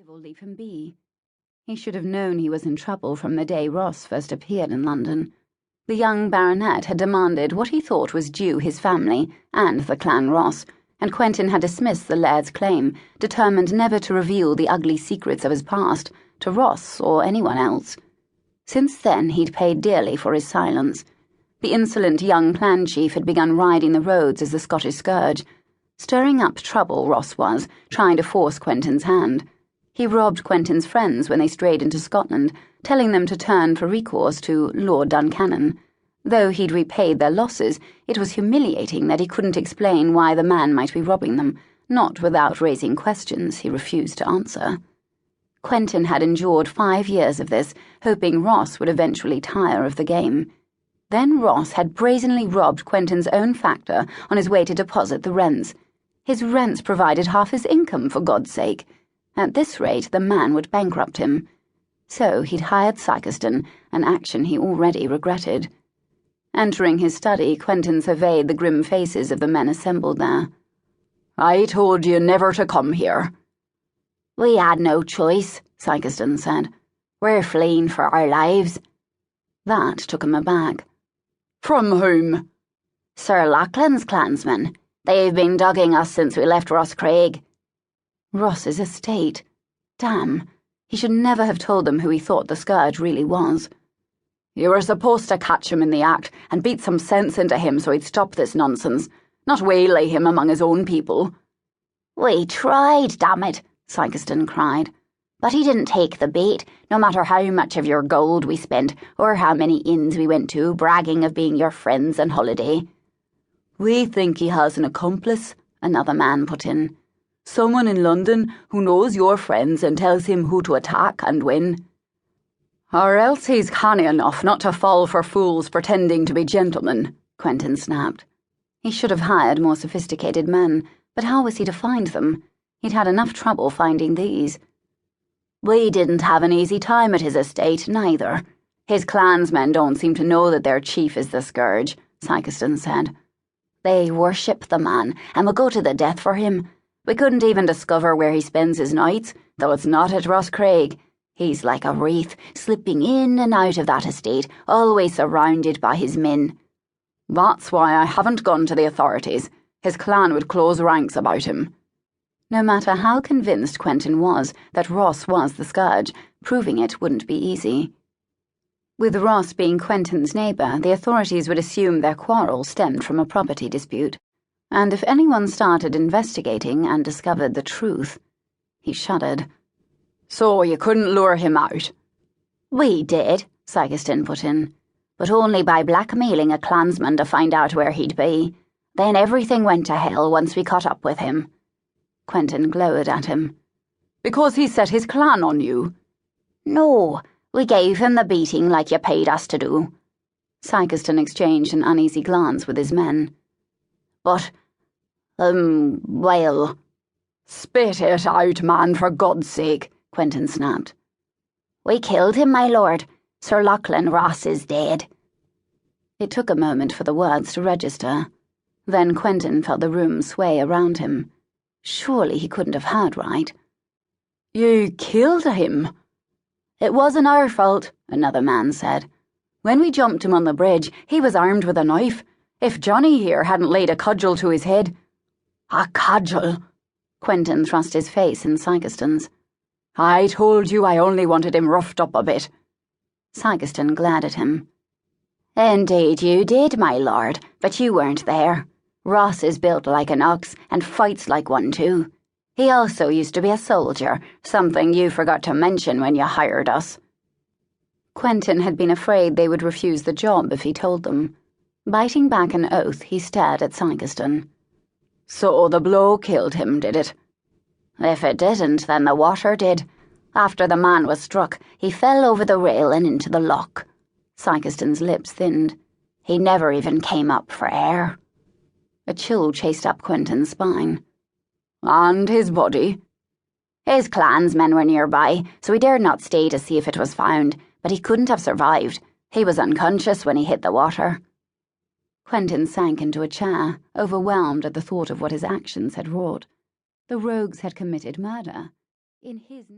live or leave him be. He should have known he was in trouble from the day Ross first appeared in London. The young baronet had demanded what he thought was due his family and the clan Ross, and Quentin had dismissed the laird's claim, determined never to reveal the ugly secrets of his past to Ross or anyone else. Since then he'd paid dearly for his silence. The insolent young clan chief had begun riding the roads as the Scottish Scourge. Stirring up trouble, Ross was, trying to force Quentin's hand. He robbed Quentin's friends when they strayed into Scotland, telling them to turn for recourse to Lord Duncannon. Though he'd repaid their losses, it was humiliating that he couldn't explain why the man might be robbing them, not without raising questions he refused to answer. Quentin had endured 5 years of this, hoping Ross would eventually tire of the game. Then Ross had brazenly robbed Quentin's own factor on his way to deposit the rents. His rents provided half his income, for God's sake. At this rate, the man would bankrupt him. So he'd hired Sykeston, an action he already regretted. Entering his study, Quentin surveyed the grim faces of the men assembled there. "I told you never to come here." "We had no choice," Sykeston said. "We're fleeing for our lives." That took him aback. "From whom?" "Sir Lachlan's clansmen. They've been dogging us since we left Rosscraig." Ross's estate. Damn, he should never have told them who he thought the Scourge really was. "You were supposed to catch him in the act and beat some sense into him so he'd stop this nonsense, not waylay him among his own people." "We tried, damn it," Sykeston cried. "But he didn't take the bait, no matter how much of your gold we spent or how many inns we went to, bragging of being your friends on holiday." "We think he has an accomplice," another man put in. "Someone in London who knows your friends and tells him who to attack and when." "Or else he's canny enough not to fall for fools pretending to be gentlemen," Quentin snapped. He should have hired more sophisticated men, but how was he to find them? He'd had enough trouble finding these. "We didn't have an easy time at his estate, neither. His clansmen don't seem to know that their chief is the Scourge," Sykeston said. "They worship the man and will go to the death for him. We couldn't even discover where he spends his nights, though it's not at Rosscraig. He's like a wraith, slipping in and out of that estate, always surrounded by his men." "That's why I haven't gone to the authorities. His clan would close ranks about him." No matter how convinced Quentin was that Ross was the Scourge, proving it wouldn't be easy. With Ross being Quentin's neighbour, the authorities would assume their quarrel stemmed from a property dispute. And if anyone started investigating and discovered the truth, he shuddered. "So you couldn't lure him out?" "We did," Sykeston put in, "but only by blackmailing a clansman to find out where he'd be. Then everything went to hell once we caught up with him." Quentin glowered at him. "Because he set his clan on you?" "No, we gave him the beating like you paid us to do." Sykeston exchanged an uneasy glance with his men. "But, well..." "Spit it out, man, for God's sake," Quentin snapped. "We killed him, my lord. Sir Lachlan Ross is dead." It took a moment for the words to register. Then Quentin felt the room sway around him. Surely he couldn't have heard right. "You killed him?" "It wasn't our fault," another man said. "When we jumped him on the bridge, he was armed with a knife. If Johnny here hadn't laid a cudgel to his head..." "A cudgel?" Quentin thrust his face in Sykeston's. "I told you I only wanted him roughed up a bit." Sykeston glared at him. "Indeed you did, my lord, but you weren't there. Ross is built like an ox and fights like one too. He also used to be a soldier, something you forgot to mention when you hired us." Quentin had been afraid they would refuse the job if he told them. Biting back an oath, he stared at Sykeston. "So the blow killed him, did it?" "If it didn't, then the water did. After the man was struck, he fell over the rail and into the loch." Sykeston's lips thinned. "He never even came up for air." A chill chased up Quentin's spine. "And his body?" "His clansmen were nearby, so he dared not stay to see if it was found, but he couldn't have survived. He was unconscious when he hit the water." Quentin sank into a chair, overwhelmed at the thought of what his actions had wrought. The rogues had committed murder. In his